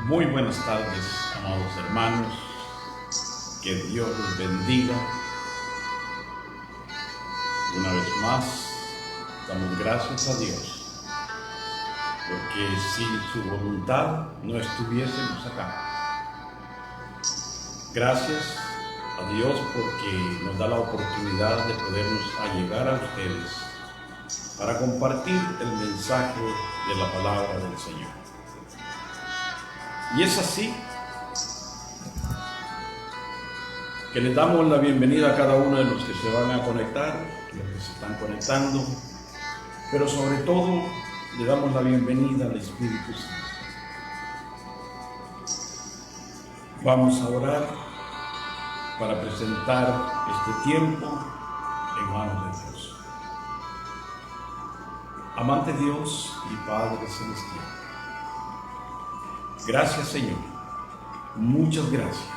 Muy buenas tardes, amados hermanos. Que Dios los bendiga. Una vez más, damos gracias a Dios, porque sin su voluntad no estuviésemos acá. Gracias a Dios porque nos da la oportunidad de podernos allegar a ustedes para compartir el mensaje de la palabra del Señor. Y es así que les damos la bienvenida a cada uno de los que se van a conectar, los que se están conectando, pero sobre todo le damos la bienvenida al Espíritu Santo. Vamos a orar para presentar este tiempo en manos de Dios. Amante Dios y Padre Celestial, gracias, Señor, muchas gracias.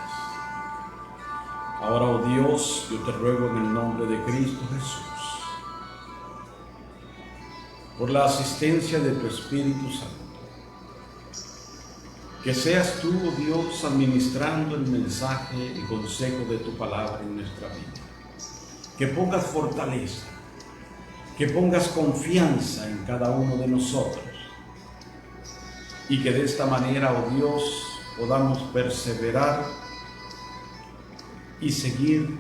Ahora, oh Dios, yo te ruego en el nombre de Cristo Jesús, por la asistencia de tu Espíritu Santo, que seas tú, oh Dios, administrando el mensaje y consejo de tu palabra en nuestra vida. Que pongas fortaleza, que pongas confianza en cada uno de nosotros, y que de esta manera, oh Dios, podamos perseverar y seguir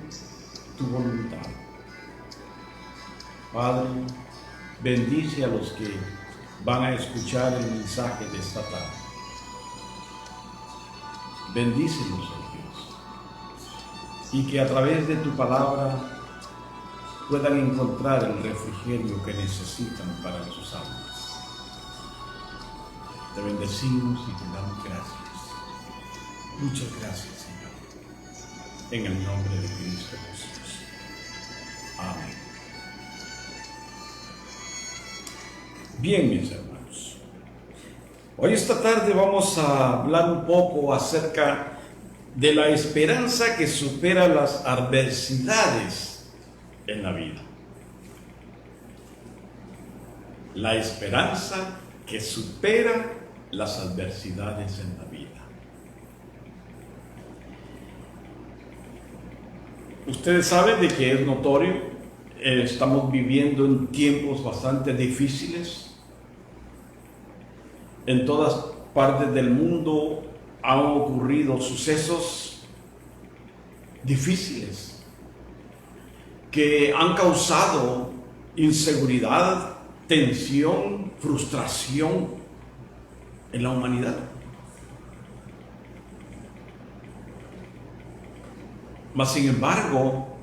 tu voluntad. Padre, bendice a los que van a escuchar el mensaje de esta tarde. Bendícelos, oh Dios, y que a través de tu palabra puedan encontrar el refrigerio que necesitan para sus almas. Te bendecimos y te damos gracias. Muchas gracias, Señor. En el nombre de Cristo Jesús. Amén. Bien, mis hermanos. Hoy esta tarde vamos a hablar un poco acerca de la esperanza que supera las adversidades en la vida. La esperanza que supera las adversidades en la vida. Ustedes saben de que es notorio, estamos viviendo en tiempos bastante difíciles. En todas partes del mundo han ocurrido sucesos difíciles que han causado inseguridad, tensión, frustración en la humanidad. Mas, sin embargo,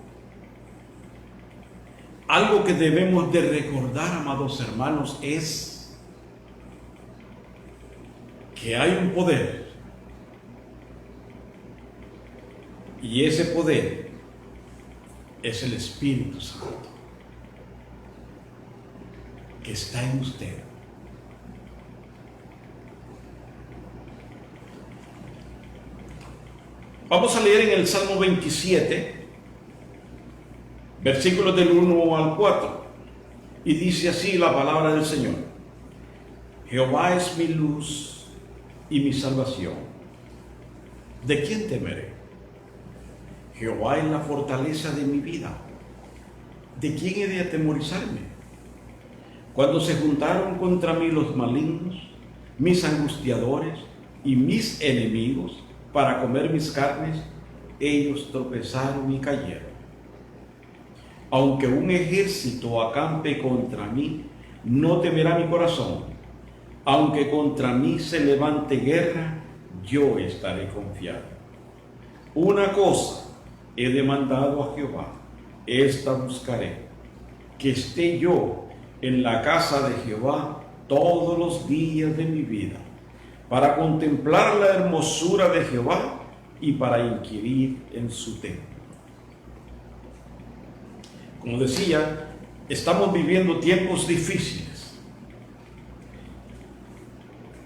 algo que debemos de recordar, amados hermanos, es que hay un poder, y ese poder es el Espíritu Santo que está en usted. Vamos a leer en el Salmo 27, versículos del 1 al 4, y dice así la palabra del Señor: Jehová es mi luz y mi salvación. ¿De quién temeré? Jehová es la fortaleza de mi vida. ¿De quién he de atemorizarme? Cuando se juntaron contra mí los malignos, mis angustiadores y mis enemigos, para comer mis carnes, ellos tropezaron y cayeron. Aunque un ejército acampe contra mí, no temerá mi corazón. Aunque contra mí se levante guerra, yo estaré confiado. Una cosa he demandado a Jehová, esta buscaré, que esté yo en la casa de Jehová todos los días de mi vida, para contemplar la hermosura de Jehová y para inquirir en su templo. Como decía, estamos viviendo tiempos difíciles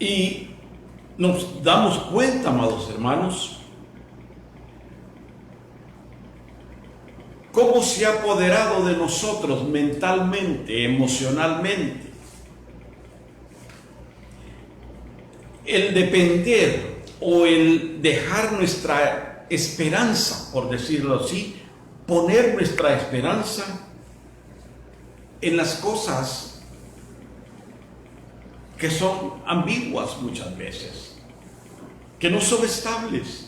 y nos damos cuenta, amados hermanos, cómo se ha apoderado de nosotros mentalmente, emocionalmente, el depender o el dejar nuestra esperanza, por decirlo así, poner nuestra esperanza en las cosas que son ambiguas muchas veces, que no son estables.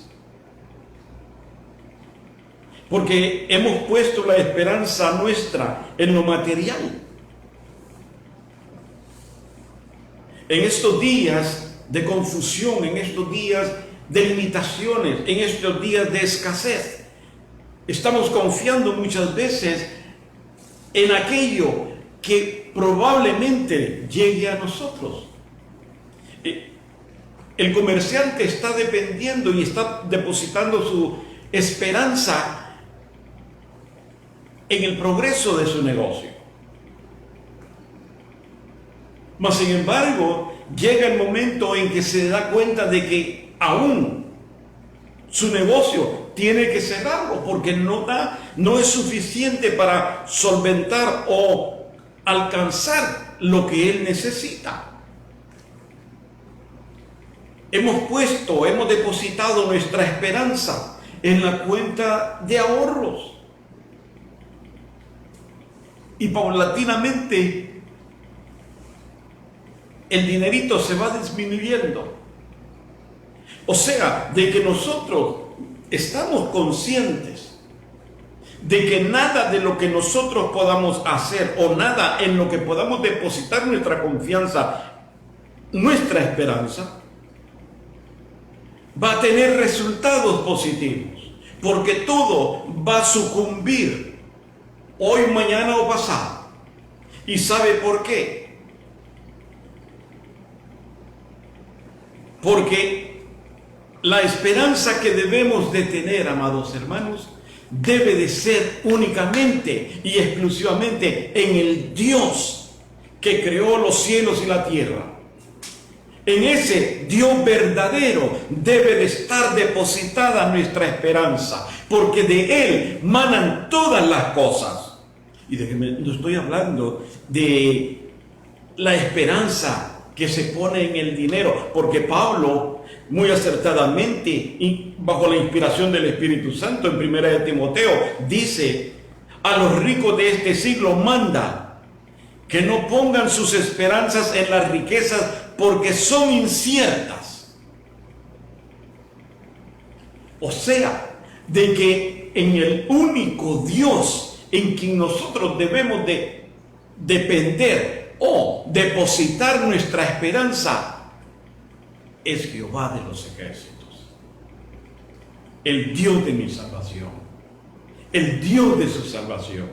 Porque hemos puesto la esperanza nuestra en lo material. En estos días de confusión, en estos días de limitaciones, en estos días de escasez, estamos confiando muchas veces en aquello que probablemente llegue a nosotros. El comerciante está dependiendo y está depositando su esperanza en el progreso de su negocio. Mas sin embargo, llega el momento en que se da cuenta de que aún su negocio tiene que cerrarlo porque no es suficiente para solventar o alcanzar lo que él necesita. Hemos depositado nuestra esperanza en la cuenta de ahorros. Y paulatinamente el dinerito se va disminuyendo. O sea, de que nosotros estamos conscientes de que nada de lo que nosotros podamos hacer o nada en lo que podamos depositar nuestra confianza, nuestra esperanza, va a tener resultados positivos, porque todo va a sucumbir hoy, mañana o pasado. ¿Y sabe por qué? Porque la esperanza que debemos de tener, amados hermanos, debe de ser únicamente y exclusivamente en el Dios que creó los cielos y la tierra. En ese Dios verdadero debe de estar depositada nuestra esperanza, porque de Él manan todas las cosas. Y no estoy hablando de la esperanza que se pone en el dinero, porque Pablo, muy acertadamente y bajo la inspiración del Espíritu Santo, en 1 de Timoteo, dice: a los ricos de este siglo manda que no pongan sus esperanzas en las riquezas, porque son inciertas. O sea, de que en el único Dios en quien nosotros debemos de depender o depositar nuestra esperanza es Jehová de los ejércitos, el Dios de mi salvación, el Dios de su salvación.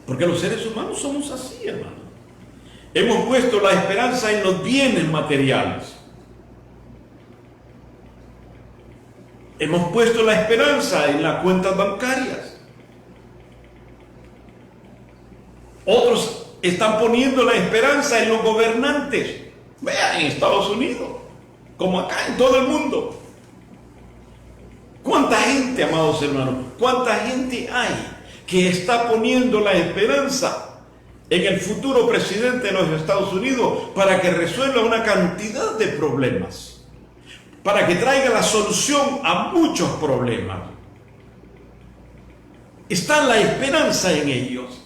Porque los seres humanos somos así, hermano. Hemos puesto la esperanza en los bienes materiales. Hemos puesto la esperanza en las cuentas bancarias. Otros están poniendo la esperanza en los gobernantes. Vean, en Estados Unidos, como acá en todo el mundo. ¿Cuánta gente, amados hermanos? ¿Cuánta gente hay que está poniendo la esperanza en el futuro presidente de los Estados Unidos para que resuelva una cantidad de problemas, para que traiga la solución a muchos problemas? Está la esperanza en ellos,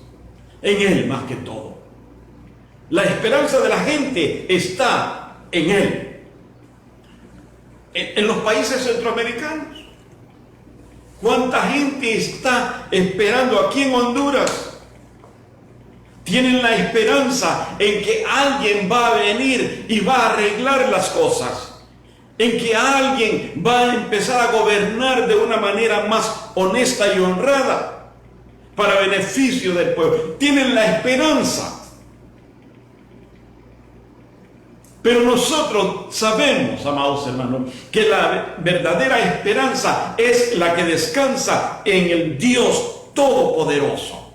en Él más que todo. La esperanza de la gente está en Él. En los países centroamericanos, ¿cuánta gente está esperando aquí en Honduras? Tienen la esperanza en que alguien va a venir y va a arreglar las cosas, en que alguien va a empezar a gobernar de una manera más honesta y honrada para beneficio del pueblo. Tienen la esperanza. Pero nosotros sabemos, amados hermanos, que la verdadera esperanza es la que descansa en el Dios Todopoderoso,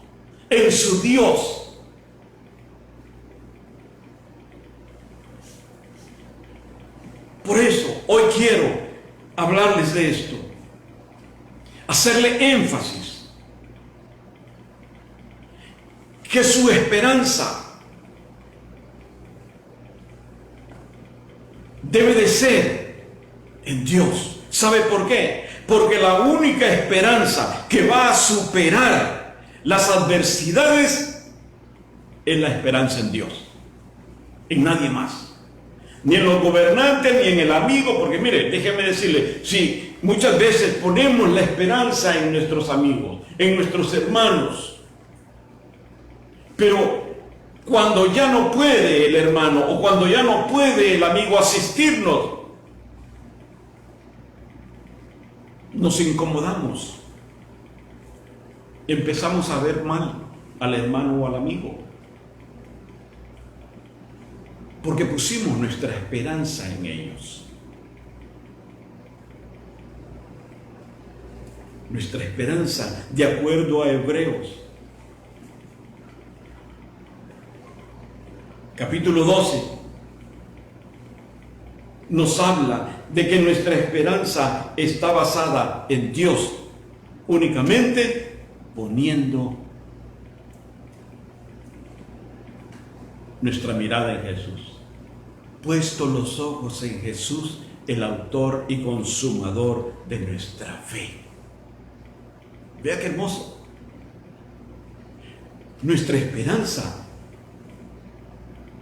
en su Dios. Por eso, hoy quiero hablarles de esto, hacerle énfasis, que su esperanza debe de ser en Dios. ¿Sabe por qué? Porque la única esperanza que va a superar las adversidades es la esperanza en Dios, en nadie más. Ni en los gobernantes, ni en el amigo, porque mire, déjeme decirle, si muchas veces ponemos la esperanza en nuestros amigos, en nuestros hermanos, pero cuando ya no puede el hermano o cuando ya no puede el amigo asistirnos, nos incomodamos, empezamos a ver mal al hermano o al amigo, porque pusimos nuestra esperanza en ellos. Nuestra esperanza, de acuerdo a Hebreos, capítulo 12, nos habla de que nuestra esperanza está basada en Dios, únicamente poniendo nuestra mirada en Jesús. Puesto los ojos en Jesús, el autor y consumador de nuestra fe. Vea qué hermoso. Nuestra esperanza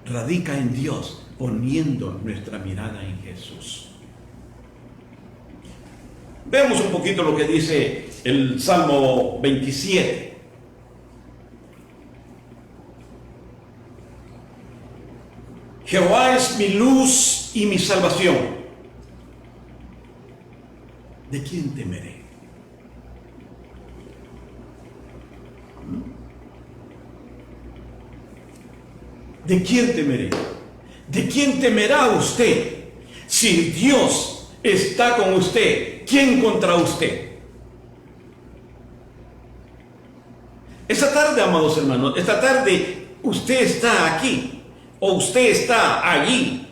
radica en Dios, poniendo nuestra mirada en Jesús. Veamos un poquito lo que dice el Salmo 27. Jehová es mi luz y mi salvación. ¿De quién temeré? ¿De quién temeré? ¿De quién temerá usted? Si Dios está con usted, ¿quién contra usted? Esta tarde, amados hermanos, esta tarde usted está aquí o usted está allí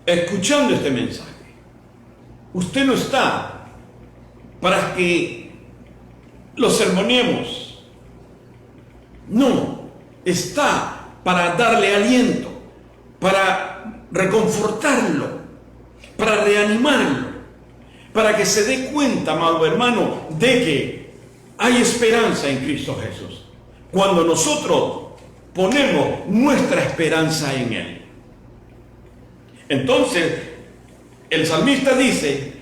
escuchando este mensaje. Usted no está para que lo sermoniemos. No, está para darle aliento, para reconfortarlo, para reanimarlo, para que se dé cuenta, amado hermano, de que hay esperanza en Cristo Jesús. Cuando nosotros ponemos nuestra esperanza en Él. Entonces, el salmista dice,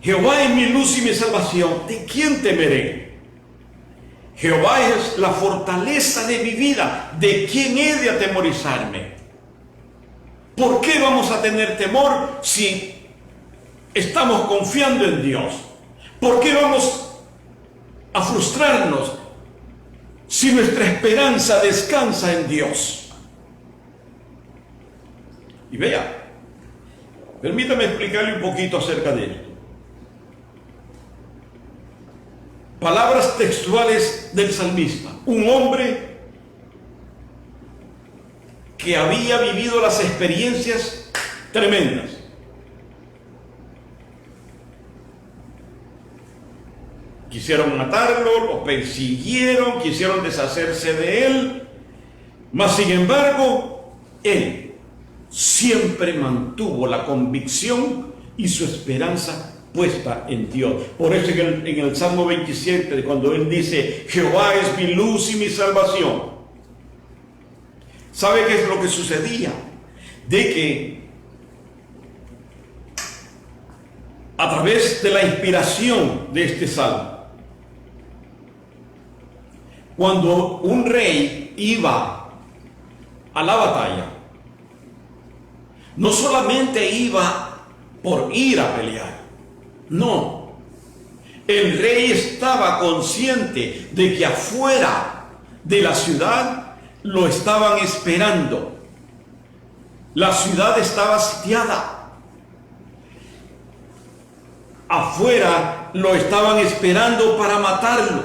Jehová es mi luz y mi salvación, ¿de quién temeré? Jehová es la fortaleza de mi vida, ¿de quién he de atemorizarme? ¿Por qué vamos a tener temor si estamos confiando en Dios? ¿Por qué vamos a frustrarnos si nuestra esperanza descansa en Dios? Y vea, permítame explicarle un poquito acerca de esto. Palabras textuales del salmista. Un hombre que había vivido las experiencias tremendas. Quisieron matarlo, lo persiguieron, quisieron deshacerse de él, mas sin embargo, él siempre mantuvo la convicción y su esperanza puesta en Dios. Por eso en el Salmo 27, cuando él dice, Jehová es mi luz y mi salvación. ¿Sabe qué es lo que sucedía? De que a través de la inspiración de este salmo, cuando un rey iba a la batalla, no solamente iba por ir a pelear, no, el rey estaba consciente de que afuera de la ciudad lo estaban esperando. La ciudad estaba sitiada. Afuera lo estaban esperando para matarlo.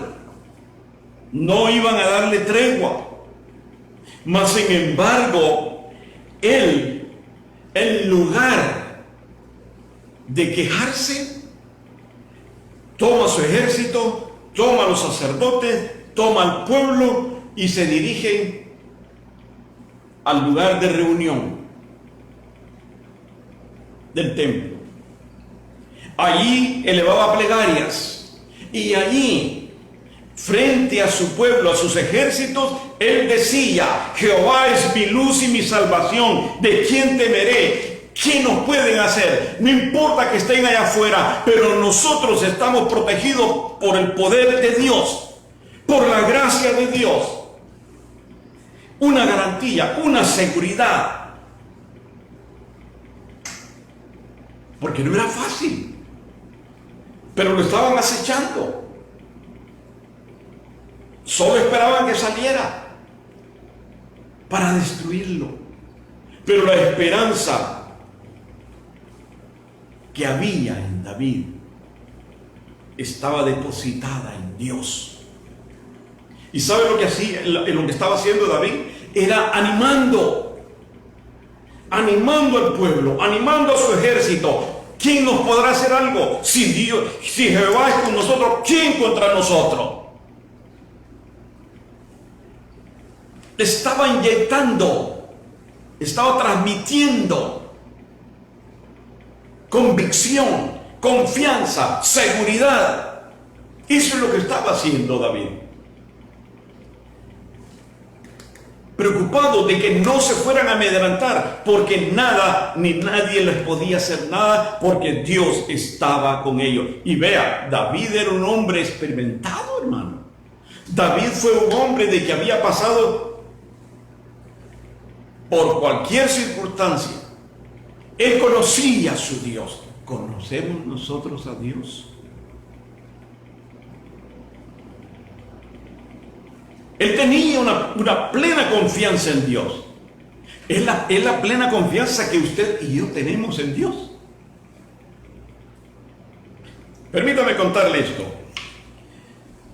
No iban a darle tregua. Mas sin embargo, él, en lugar de quejarse, toma su ejército, toma a los sacerdotes, toma al pueblo y se dirigen al lugar de reunión. del templo. Allí elevaba plegarias y allí, frente a su pueblo, a sus ejércitos, él decía: Jehová es mi luz y mi salvación, ¿de quién temeré? ¿Qué nos pueden hacer? No importa que estén allá afuera, pero nosotros estamos protegidos por el poder de Dios, por la gracia de Dios. Una garantía, una seguridad. Porque no era fácil, pero lo estaban acechando. Solo esperaban que saliera para destruirlo. Pero la esperanza que había en David estaba depositada en Dios. ¿Y sabe lo que hacía, lo que estaba haciendo David? Era animando al pueblo, animando a su ejército. ¿Quién nos podrá hacer algo? Si Jehová es con nosotros, ¿quién contra nosotros? Estaba inyectando, estaba transmitiendo convicción, confianza, seguridad. Eso es lo que estaba haciendo David. Preocupado de que no se fueran a amedrentar, porque nada ni nadie les podía hacer nada, porque Dios estaba con ellos. Y vea, David era un hombre experimentado, hermano. David fue un hombre de que había pasado por cualquier circunstancia. Él conocía a su Dios. ¿Conocemos nosotros a Dios? Él tenía una plena confianza en Dios. Es la plena confianza que usted y yo tenemos en Dios. Permítame contarle esto.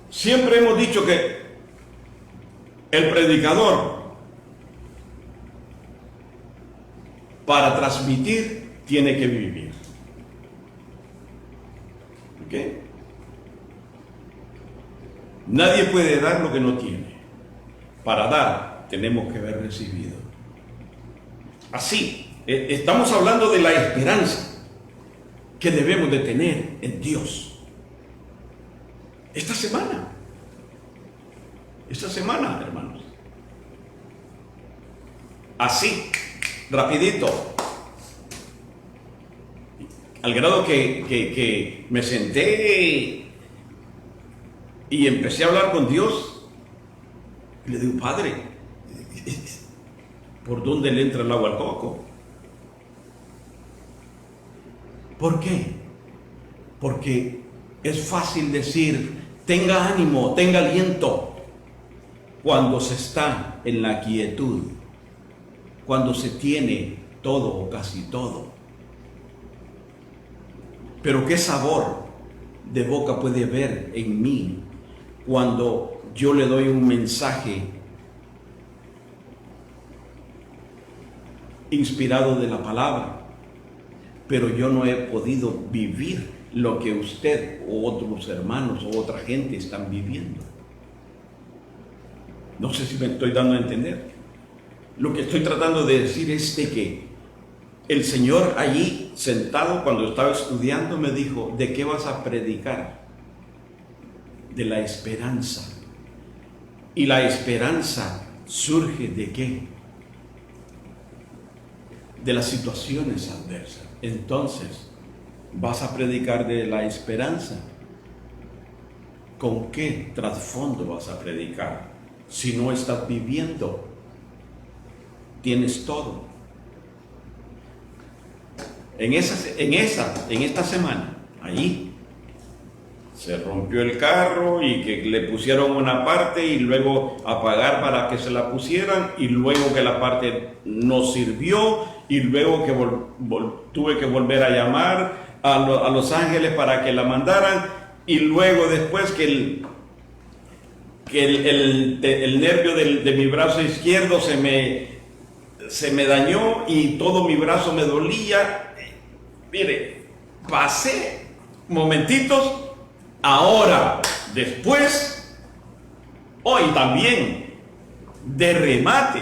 Siempre hemos dicho que el predicador, para transmitir, tiene que vivir. ¿Ok? Nadie puede dar lo que no tiene. Para dar, tenemos que haber recibido. Así, estamos hablando de la esperanza que debemos de tener en Dios. Esta semana, hermanos. Así, rapidito. Al grado que me senté y empecé a hablar con Dios. Y le digo: Padre, ¿por dónde le entra el agua al coco? ¿Por qué? Porque es fácil decir: tenga ánimo, tenga aliento, cuando se está en la quietud, cuando se tiene todo o casi todo. Pero ¿qué sabor de boca puede haber en mí cuando yo le doy un mensaje inspirado de la palabra, pero yo no he podido vivir lo que usted o otros hermanos o otra gente están viviendo? No sé si me estoy dando a entender. Lo que estoy tratando de decir es de que el Señor allí sentado cuando estaba estudiando me dijo: ¿de qué vas a predicar? De la esperanza. ¿Y la esperanza surge de qué? De las situaciones adversas. Entonces, ¿vas a predicar de la esperanza? ¿Con qué trasfondo vas a predicar? Si no estás viviendo, tienes todo. En esta semana, allí, se rompió el carro y que le pusieron una parte y luego a pagar para que se la pusieran, y luego que la parte no sirvió, y luego que tuve que volver a llamar a Los Ángeles para que la mandaran, y luego después que el nervio de mi brazo izquierdo se me dañó y todo mi brazo me dolía. Mire, pasé momentitos. Ahora, después, hoy también, de remate,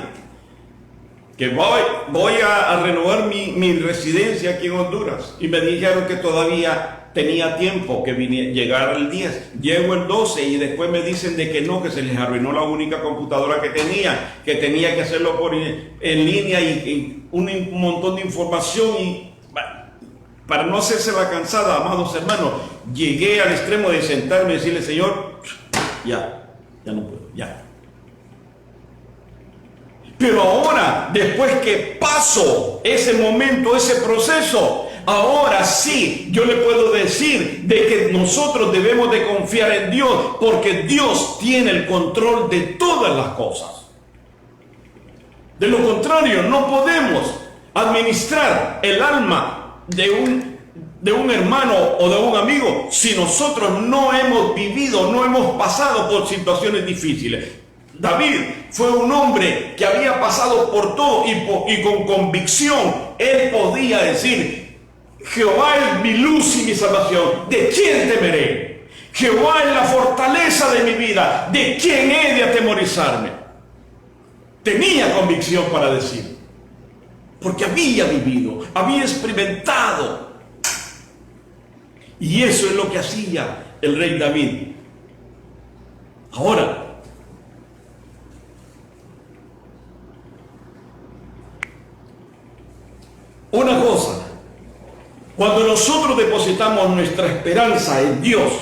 que voy a renovar mi residencia aquí en Honduras. Y me dijeron que todavía tenía tiempo, que llegara el 10. Llego el 12 y después me dicen de que no, que se les arruinó la única computadora que tenía que hacerlo en línea y un montón de información. Y para no hacerse la cansada, amados hermanos, llegué al extremo de sentarme y decirle: Señor, ya no puedo, ya. Pero ahora, después que paso ese momento, ese proceso, ahora sí, yo le puedo decir de que nosotros debemos de confiar en Dios, porque Dios tiene el control de todas las cosas. De lo contrario, no podemos administrar el alma de un hermano o de un amigo si nosotros no hemos vivido, no hemos pasado por situaciones difíciles. David fue un hombre que había pasado por todo y con convicción él podía decir: Jehová es mi luz y mi salvación, ¿de quién temeré? Jehová es la fortaleza de mi vida, ¿de quién he de atemorizarme? Tenía convicción para decir, porque había vivido, había experimentado. Y eso es lo que hacía el rey David. Ahora, una cosa, cuando nosotros depositamos nuestra esperanza en Dios,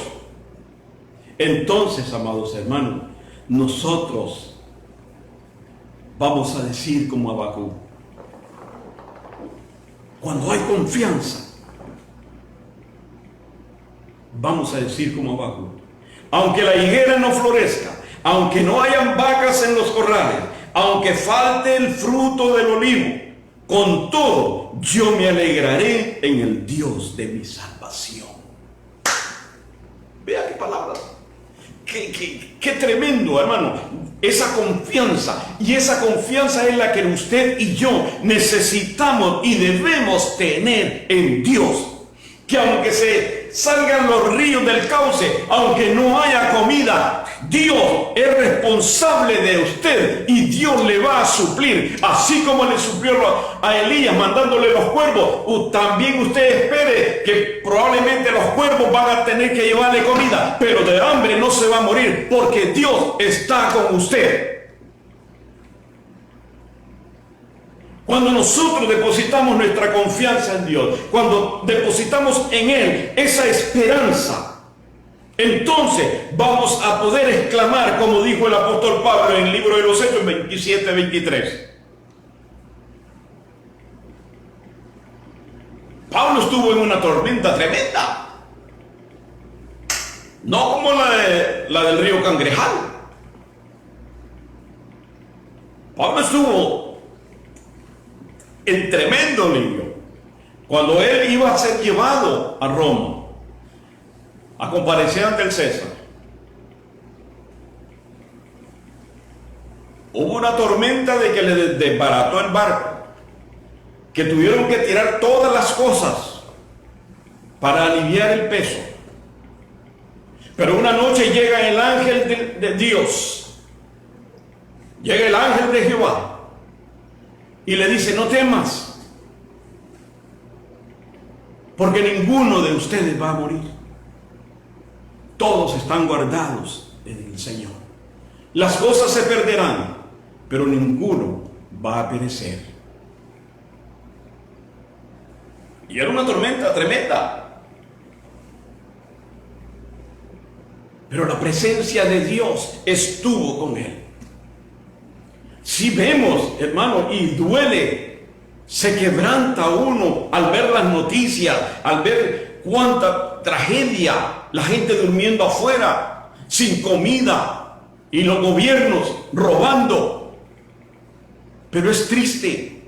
entonces, amados hermanos, nosotros vamos a decir como Habacuc, cuando hay confianza, vamos a decir como Habacuc: aunque la higuera no florezca, aunque no hayan vacas en los corrales, aunque falte el fruto del olivo, con todo, yo me alegraré en el Dios de mi salvación. Vea qué palabras. Qué tremendo, hermano. Esa confianza. Y esa confianza es la que usted y yo necesitamos y debemos tener en Dios. Que aunque se salgan los ríos del cauce, aunque no haya comida, Dios es responsable de usted y Dios le va a suplir. Así como le suplió a Elías mandándole los cuervos, también usted espere que probablemente los cuervos van a tener que llevarle comida, pero de hambre no se va a morir, porque Dios está con usted. Cuando nosotros depositamos nuestra confianza en Dios, cuando depositamos en Él esa esperanza, entonces vamos a poder exclamar, como dijo el apóstol Pablo en el libro de los Hechos 27-23. Pablo estuvo en una tormenta tremenda, no como la del río Cangrejal. Pablo estuvo en tremendo lío cuando él iba a ser llevado a Roma a comparecer ante el César. Hubo una tormenta de que le desbarató el barco, que tuvieron que tirar todas las cosas para aliviar el peso. Pero una noche llega el ángel de Dios, llega el ángel de Jehová y le dice: no temas, porque ninguno de ustedes va a morir. Todos están guardados en el Señor. Las cosas se perderán, pero ninguno va a perecer. Y era una tormenta tremenda. Pero la presencia de Dios estuvo con él. Si vemos, hermano, y duele, se quebranta uno al ver las noticias, al ver cuánta tragedia, la gente durmiendo afuera, sin comida, y los gobiernos robando. Pero es triste.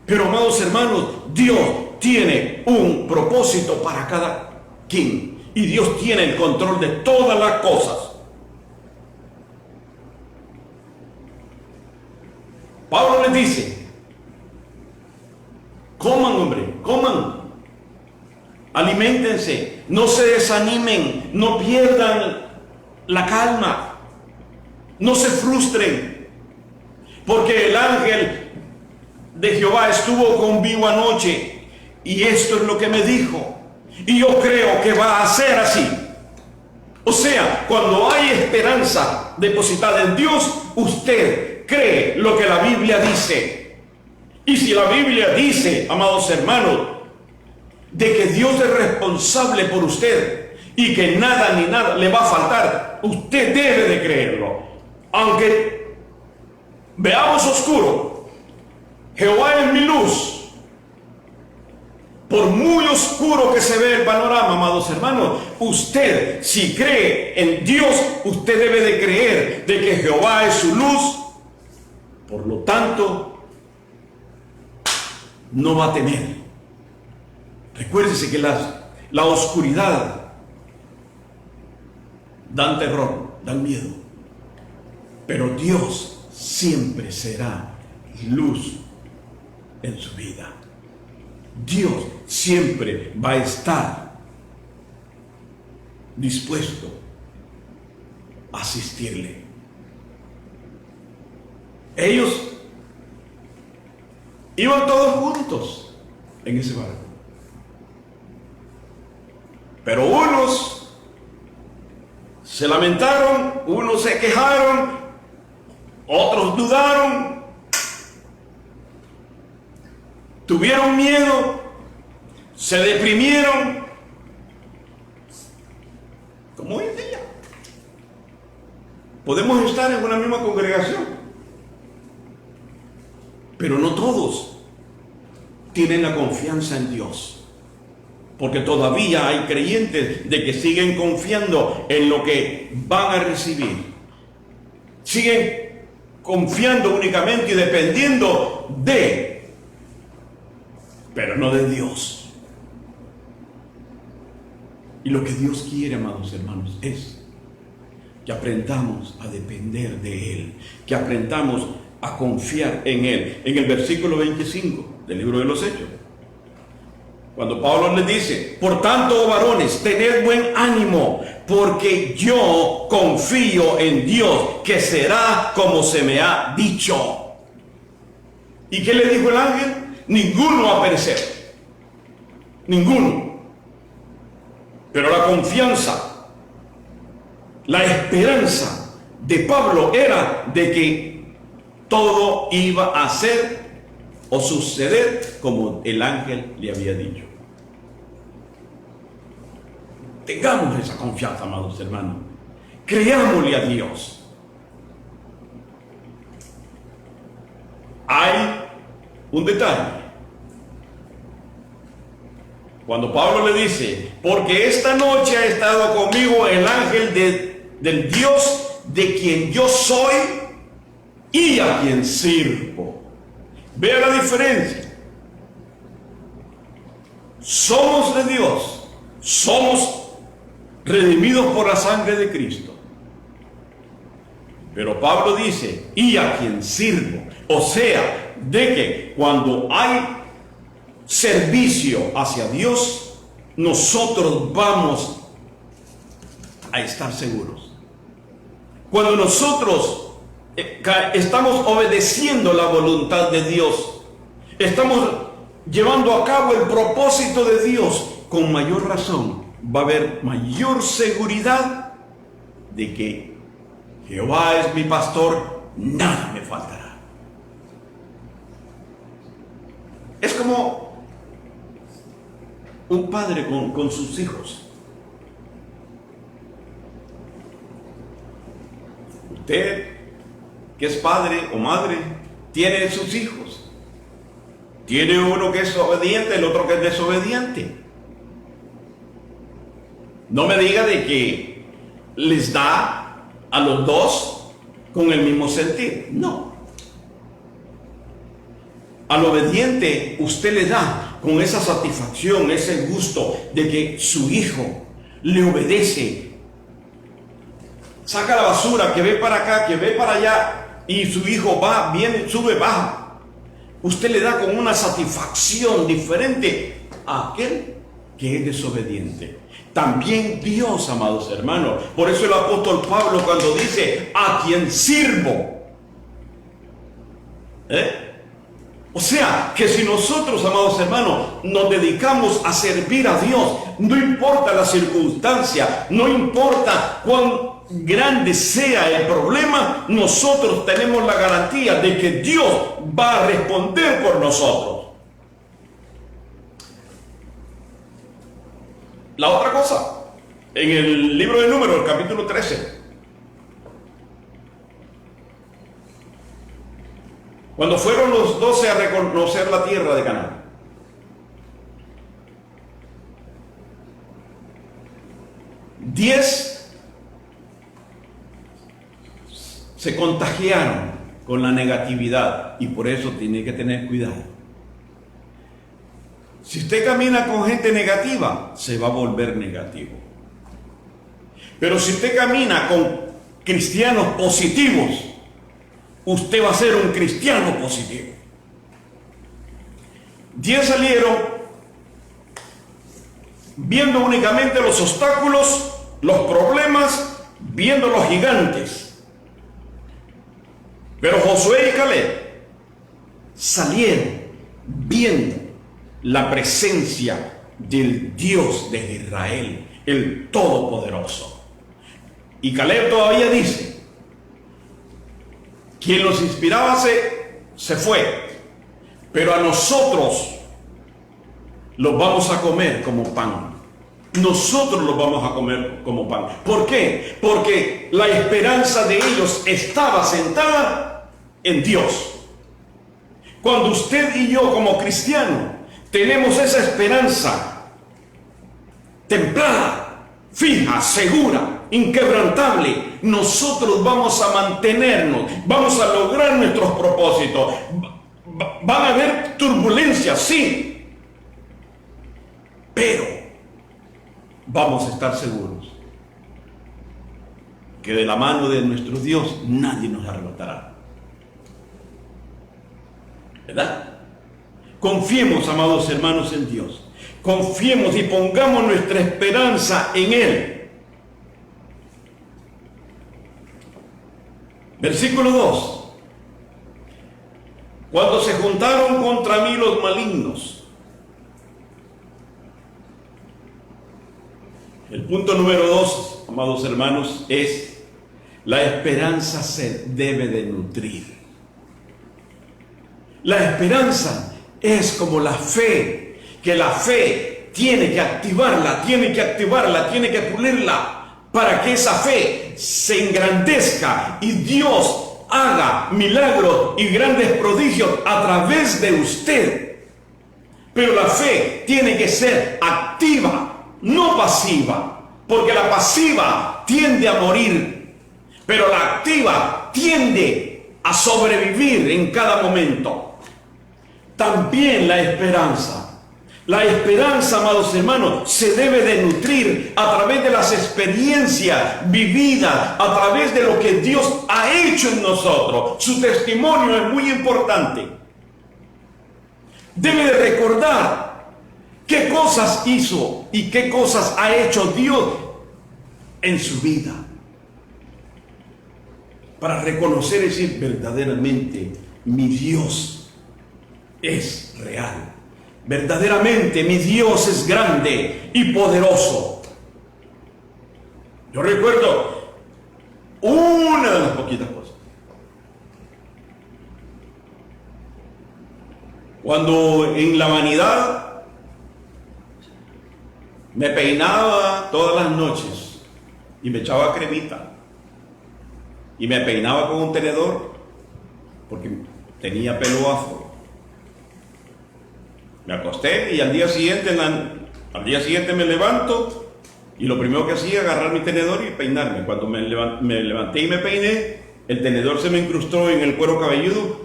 Pero, amados hermanos, Dios tiene un propósito para cada quien, y Dios tiene el control de todas las cosas. Pablo les dice: coman, hombre, coman, aliméntense, no se desanimen, no pierdan la calma, no se frustren, porque el ángel de Jehová estuvo conmigo anoche y esto es lo que me dijo. Y yo creo que va a ser así. O sea, cuando hay esperanza depositada en Dios, usted cree lo que la Biblia dice. Y si la Biblia dice, amados hermanos, de que Dios es responsable por usted y que nada ni nada le va a faltar, usted debe de creerlo. Aunque veamos oscuro, Jehová es mi luz. Por muy oscuro que se ve el panorama, amados hermanos, usted, si cree en Dios, usted debe de creer de que Jehová es su luz. Por lo tanto, no va a temer. Recuérdese que la oscuridad dan terror, dan miedo. Pero Dios siempre será luz en su vida. Dios siempre va a estar dispuesto a asistirle. Ellos iban todos juntos en ese barco. Pero unos se lamentaron, unos se quejaron, otros dudaron, tuvieron miedo, se deprimieron, como hoy en día. Podemos estar en una misma congregación, pero no todos tienen la confianza en Dios. Porque todavía hay creyentes de que siguen confiando en lo que van a recibir. Siguen confiando únicamente y dependiendo de, pero no de Dios. Y lo que Dios quiere, amados hermanos, es que aprendamos a depender de Él, que aprendamos a confiar en Él. En el versículo 25 del libro de los Hechos, cuando Pablo les dice: por tanto, oh varones, tened buen ánimo, porque yo confío en Dios, que será como se me ha dicho. ¿Y qué le dijo el ángel? Ninguno va a perecer. Ninguno. Pero la confianza, la esperanza de Pablo era de que todo iba a ser o suceder como el ángel le había dicho. Tengamos esa confianza, amados hermanos. Creámosle a Dios. Hay un detalle. Cuando Pablo le dice: porque esta noche ha estado conmigo el ángel del Dios de quien yo soy y a quien sirvo. Vea la diferencia. Somos de Dios, somos redimidos por la sangre de Cristo. Pero Pablo dice: y a quien sirvo. O sea, de que cuando hay servicio hacia Dios, nosotros vamos a estar seguros. Cuando nosotros estamos obedeciendo la voluntad de Dios, estamos llevando a cabo el propósito de Dios, con mayor razón va a haber mayor seguridad de que Jehová es mi pastor, nada me faltará. Es como un padre con sus hijos. Usted, que es padre o madre, tiene sus hijos. Tiene uno que es obediente, el otro que es desobediente. No me diga de que les da a los dos con el mismo sentir. No. Al obediente usted le da con esa satisfacción, ese gusto de que su hijo le obedece. Saca la basura, que ve para acá, que ve para allá, y su hijo va, viene, sube, baja. Usted le da con una satisfacción diferente a aquel que es desobediente. También Dios, amados hermanos. Por eso el apóstol Pablo, cuando dice: a quien sirvo, O sea, que si nosotros, amados hermanos, nos dedicamos a servir a Dios, no importa la circunstancia, no importa cuán grande sea el problema, nosotros tenemos la garantía de que Dios va a responder por nosotros. La otra cosa, en el libro de Números, el capítulo 13, cuando fueron los 12 a reconocer la tierra de Canaán, diez se contagiaron con la negatividad y por eso tiene que tener cuidado. Si usted camina con gente negativa, se va a volver negativo. Pero si usted camina con cristianos positivos, usted va a ser un cristiano positivo. 10 salieron viendo únicamente los obstáculos, los problemas, viendo los gigantes. Pero Josué y Caleb salieron viendo la presencia del Dios de Israel, el Todopoderoso. Y Caleb todavía dice, quien los inspiraba se fue, pero a nosotros los vamos a comer como pan. Nosotros los vamos a comer como pan. ¿Por qué? Porque la esperanza de ellos estaba sentada en Dios. Cuando usted y yo como cristianos tenemos esa esperanza templada, fija, segura, inquebrantable, nosotros vamos a mantenernos, vamos a lograr nuestros propósitos. Van a haber turbulencias, sí, pero vamos a estar seguros que de la mano de nuestro Dios nadie nos arrebatará. ¿Verdad? Confiemos, amados hermanos, en Dios. Confiemos y pongamos nuestra esperanza en Él. Versículo 2. Cuando se juntaron contra mí los malignos. El punto número 2, amados hermanos, es la esperanza se debe de nutrir. La esperanza es como la fe, que la fe tiene que activarla, tiene que pulirla, para que esa fe se engrandezca y Dios haga milagros y grandes prodigios a través de usted. Pero la fe tiene que ser activa, no pasiva, porque la pasiva tiende a morir, pero la activa tiende a sobrevivir en cada momento. También la esperanza, amados hermanos, se debe de nutrir a través de las experiencias vividas, a través de lo que Dios ha hecho en nosotros. Su testimonio es muy importante. Debe de recordar qué cosas hizo y qué cosas ha hecho Dios en su vida, para reconocer y decir verdaderamente mi Dios es real. Verdaderamente mi Dios es grande y poderoso. Yo recuerdo una de las poquitas cosas. Cuando en la vanidad me peinaba todas las noches y me echaba cremita y me peinaba con un tenedor porque tenía pelo afro. Me acosté y al día siguiente me levanto y lo primero que hacía era agarrar mi tenedor y peinarme. Cuando me levanté y me peiné, el tenedor se me incrustó en el cuero cabelludo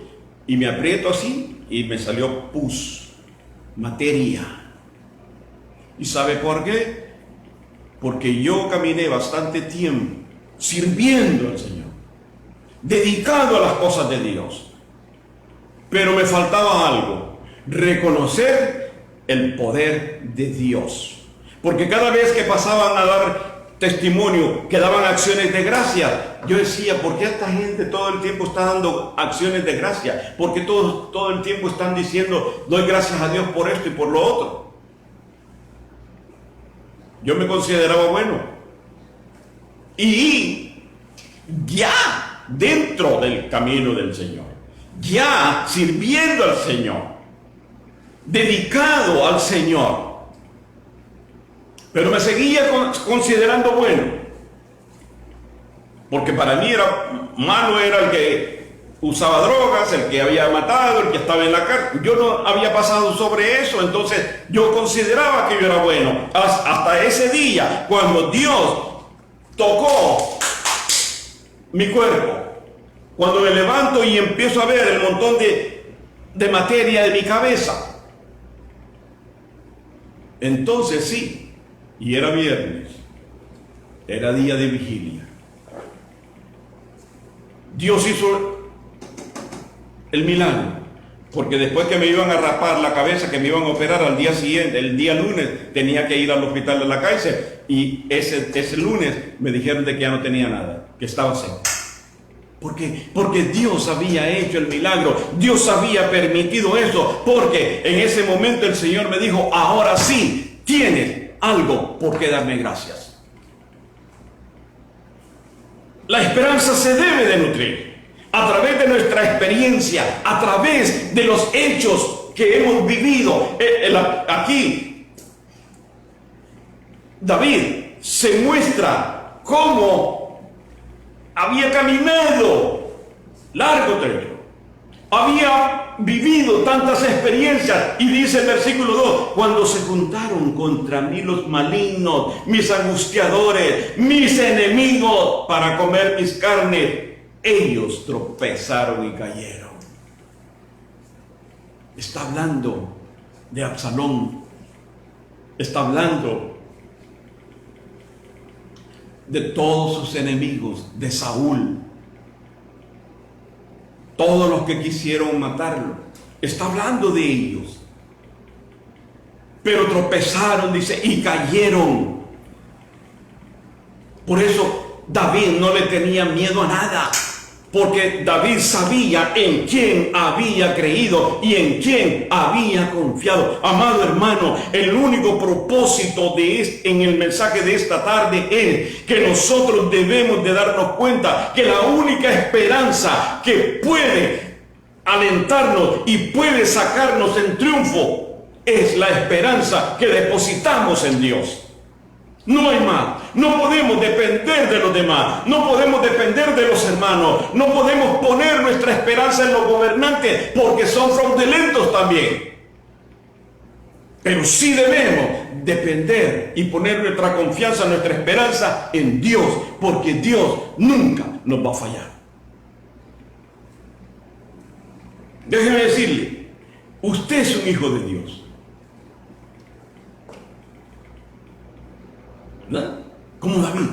y me aprieto así y me salió pus, materia. ¿Y sabe por qué? Porque yo caminé bastante tiempo sirviendo al Señor, dedicado a las cosas de Dios, pero me faltaba algo: reconocer el poder de Dios. Porque cada vez que pasaban a dar testimonio que daban acciones de gracia. Yo decía, ¿por qué esta gente todo el tiempo está dando acciones de gracia? ¿Por qué todo el tiempo están diciendo, doy gracias a Dios por esto y por lo otro? Yo me consideraba bueno. Y ya dentro del camino del Señor, ya sirviendo al Señor, dedicado al Señor, pero me seguía considerando bueno, porque para mí era malo, era el que usaba drogas, el que había matado, el que estaba en la cárcel. Yo no había pasado sobre eso, entonces yo consideraba que yo era bueno. Hasta ese día, cuando Dios tocó mi cuerpo, cuando me levanto y empiezo a ver el montón de materia de mi cabeza, entonces sí. Y era viernes, era día de vigilia. Dios hizo el milagro, porque después que me iban a rapar la cabeza, que me iban a operar al día siguiente, el día lunes, tenía que ir al hospital de la Kaiser, y ese lunes me dijeron de que ya no tenía nada, que estaba seco. ¿Por qué? Porque Dios había hecho el milagro, Dios había permitido eso, porque en ese momento el Señor me dijo, ahora sí, tienes algo por qué darme gracias. La esperanza se debe de nutrir a través de nuestra experiencia, a través de los hechos que hemos vivido. Aquí David se muestra cómo había caminado largo trecho, había vivido tantas experiencias, y dice el versículo 2, cuando se juntaron contra mí los malignos, mis angustiadores, mis enemigos, para comer mis carnes, ellos tropezaron y cayeron. Está hablando de Absalón, está hablando de todos sus enemigos, de Saúl, todos los que quisieron matarlo. Está hablando de ellos. Pero tropezaron, dice, y cayeron. Por eso David no le tenía miedo a nada, porque David sabía en quién había creído y en quién había confiado. Amado hermano, el único propósito en el mensaje de esta tarde es que nosotros debemos de darnos cuenta que la única esperanza que puede alentarnos y puede sacarnos en triunfo es la esperanza que depositamos en Dios. No hay más. No podemos depender de los demás. No podemos depender de los hermanos. No podemos poner nuestra esperanza en los gobernantes, porque son fraudulentos también. Pero sí debemos depender y poner nuestra confianza, nuestra esperanza en Dios, porque Dios nunca nos va a fallar. Déjeme decirle, usted es un hijo de Dios. ¿No? Como David.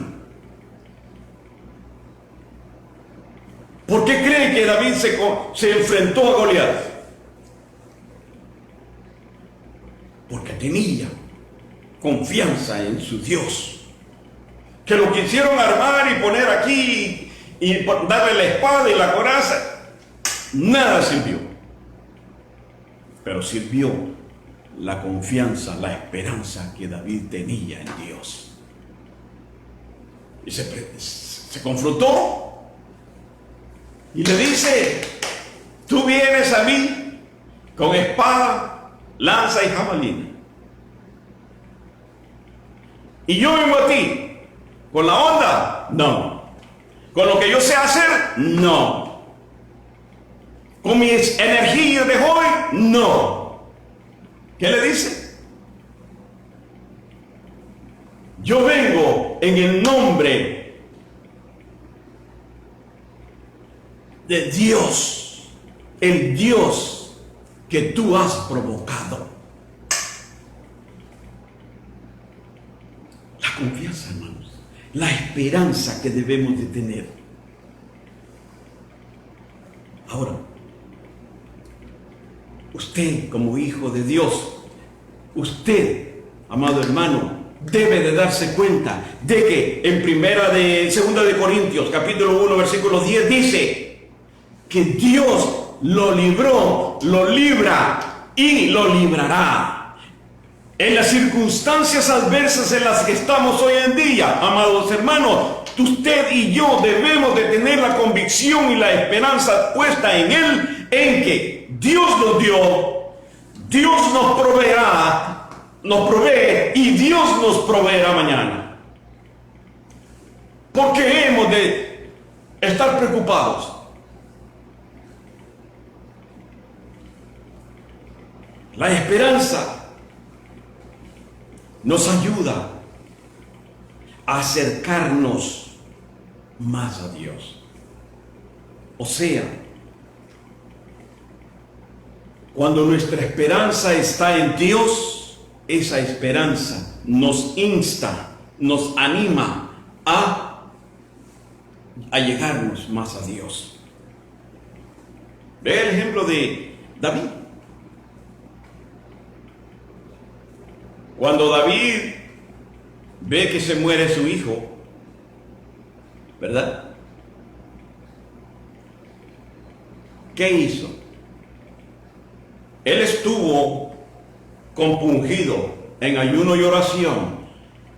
¿Por qué cree que David se enfrentó a Goliat? Porque tenía confianza en su Dios. Que lo quisieron armar y poner aquí y darle la espada y la coraza, nada sirvió. Pero sirvió la confianza, la esperanza que David tenía en Dios. Y se confrontó y le dice, tú vienes a mí con espada, lanza y jabalina, y yo vengo a ti con la onda, no. Con lo que yo sé hacer, no. Con mis energías de hoy, no. ¿Qué le dice? Yo vengo en el nombre de Dios, el Dios que tú has provocado. La confianza, hermanos, la esperanza que debemos de tener. Ahora, usted como hijo de Dios, usted, amado hermano, debe de darse cuenta de que en segunda de Corintios, capítulo 1, versículo 10, dice que Dios lo libró, lo libra y lo librará. En las circunstancias adversas en las que estamos hoy en día, amados hermanos, usted y yo debemos de tener la convicción y la esperanza puesta en Él, en que Dios nos dio, Dios nos proveerá, nos provee y Dios nos proveerá mañana. Porque hemos de estar preocupados. La esperanza nos ayuda a acercarnos más a Dios. O sea, cuando nuestra esperanza está en Dios, esa esperanza nos insta, nos anima a llegarnos más a Dios. Ve el ejemplo de David. Cuando David ve que se muere su hijo, ¿verdad? ¿Qué hizo? Él estuvo compungido en ayuno y oración,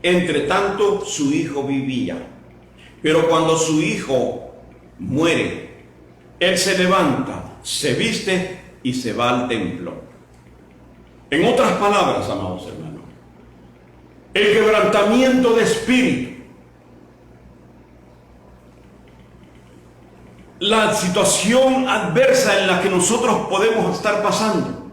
entre tanto su hijo vivía. Pero cuando su hijo muere, él se levanta, se viste y se va al templo. En otras palabras, amados hermanos, el quebrantamiento de espíritu, la situación adversa en la que nosotros podemos estar pasando,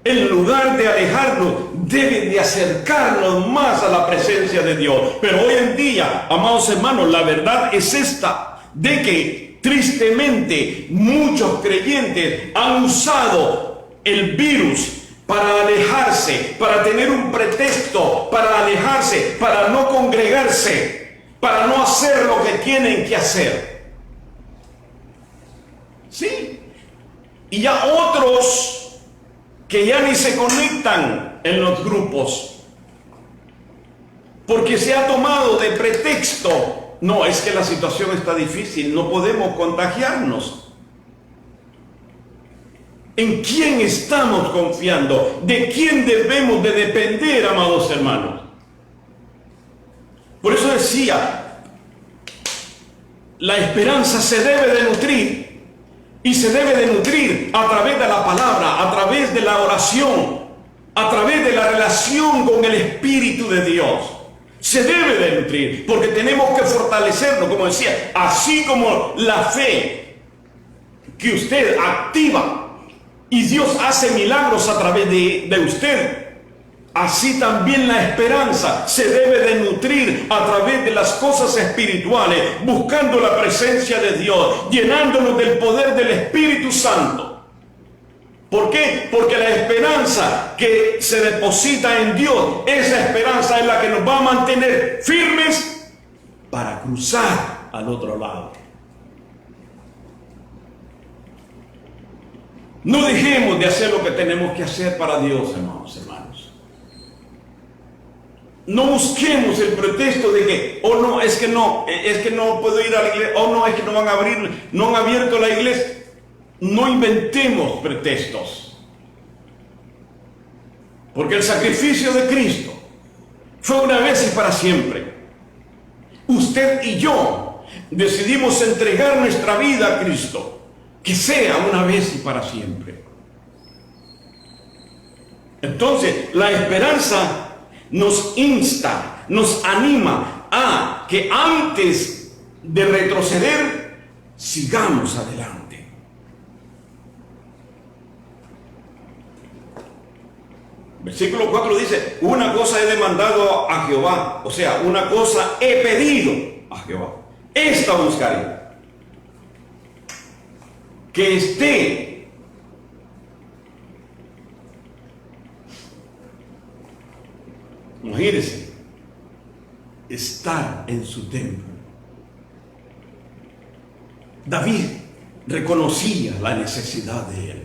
en lugar de alejarnos, debe de acercarnos más a la presencia de Dios. Pero hoy en día, amados hermanos, la verdad es esta, de que tristemente muchos creyentes han usado el virus para alejarse, para tener un pretexto, para alejarse, para no congregarse, para no hacer lo que tienen que hacer. Sí. Y ya otros que ya ni se conectan en los grupos, porque se ha tomado de pretexto, no, es que la situación está difícil, no podemos contagiarnos. ¿En quién estamos confiando? ¿De quién debemos de depender, amados hermanos? Por eso decía, la esperanza se debe de nutrir, y se debe de nutrir a través de la palabra, a través de la oración, a través de la relación con el Espíritu de Dios. Se debe de nutrir, porque tenemos que fortalecerlo, como decía, así como la fe que usted activa y Dios hace milagros a través de usted, así también la esperanza se debe de nutrir a través de las cosas espirituales, buscando la presencia de Dios, llenándonos del poder del Espíritu Santo. ¿Por qué? Porque la esperanza que se deposita en Dios, esa esperanza es la que nos va a mantener firmes para cruzar al otro lado. No dejemos de hacer lo que tenemos que hacer para Dios, hermanos. No busquemos el pretexto de que, oh no, es que no puedo ir a la iglesia, oh no, es que no van a abrir, no han abierto la iglesia. No inventemos pretextos. Porque el sacrificio de Cristo fue una vez y para siempre. Usted y yo decidimos entregar nuestra vida a Cristo. Que sea una vez y para siempre. Entonces, la esperanza nos insta, nos anima a que antes de retroceder, sigamos adelante. Versículo 4 dice, una cosa he demandado a Jehová, o sea, una cosa he pedido a Jehová. Esta buscaré. Que esté imagínense, estar en su templo. David reconocía la necesidad de él.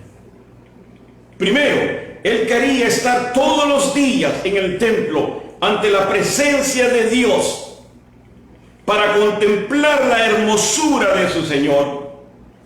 Primero, él quería estar todos los días en el templo ante la presencia de Dios para contemplar la hermosura de su Señor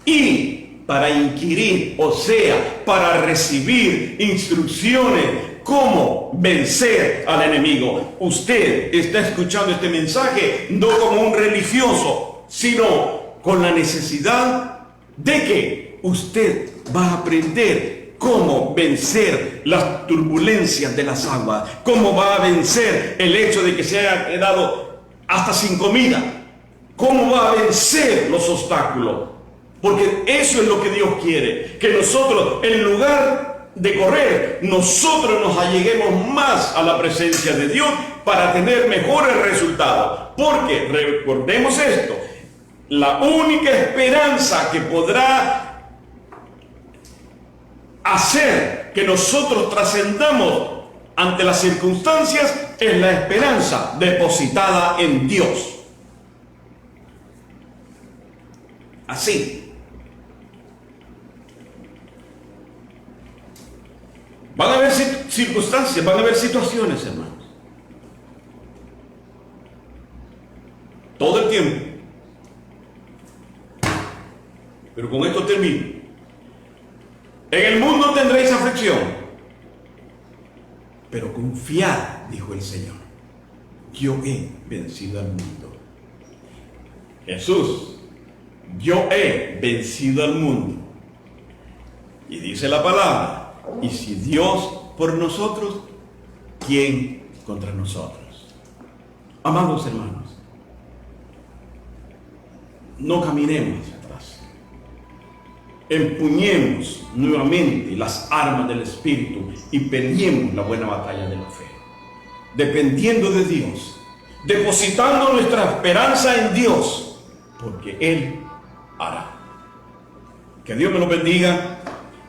y para inquirir, o sea, para recibir instrucciones cómo vencer al enemigo. Usted está escuchando este mensaje no como un religioso, sino con la necesidad de que usted va a aprender cómo vencer las turbulencias de las aguas, cómo va a vencer el hecho de que se haya quedado hasta sin comida, cómo va a vencer los obstáculos. Porque eso es lo que Dios quiere, que nosotros, en lugar de correr, nosotros nos alleguemos más a la presencia de Dios para tener mejores resultados. Porque, recordemos esto, la única esperanza que podrá hacer que nosotros trascendamos ante las circunstancias es la esperanza depositada en Dios. Así. Van a haber circunstancias, van a haber situaciones, hermanos. Todo el tiempo. Pero con esto termino. En el mundo tendréis aflicción, pero confiad, dijo el Señor, yo he vencido al mundo. Jesús, yo he vencido al mundo. Y dice la palabra, y si Dios por nosotros, ¿quién contra nosotros? Amados hermanos, no caminemos hacia atrás. Empuñemos nuevamente las armas del Espíritu y peleemos la buena batalla de la fe, dependiendo de Dios, depositando nuestra esperanza en Dios, porque Él hará. Que Dios me lo bendiga.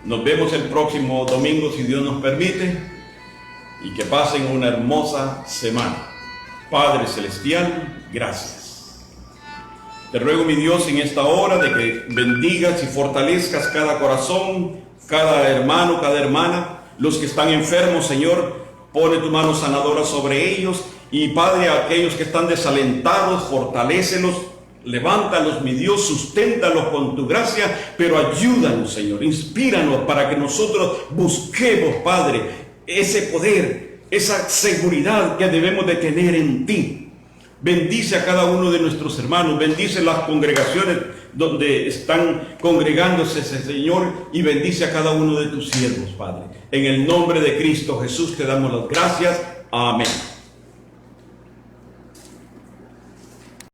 Nos vemos el próximo domingo, si Dios nos permite, y que pasen una hermosa semana. Padre Celestial, gracias. Te ruego, mi Dios, en esta hora de que bendigas y fortalezcas cada corazón, cada hermano, cada hermana, los que están enfermos, Señor, pone tu mano sanadora sobre ellos, y Padre, a aquellos que están desalentados, fortalécelos, levántalos, mi Dios, susténtalos con tu gracia, pero ayúdanos, Señor, inspíranos para que nosotros busquemos, Padre, ese poder, esa seguridad que debemos de tener en ti. Bendice a cada uno de nuestros hermanos, bendice las congregaciones donde están congregándose, Señor, y bendice a cada uno de tus siervos, Padre. En el nombre de Cristo Jesús te damos las gracias. Amén.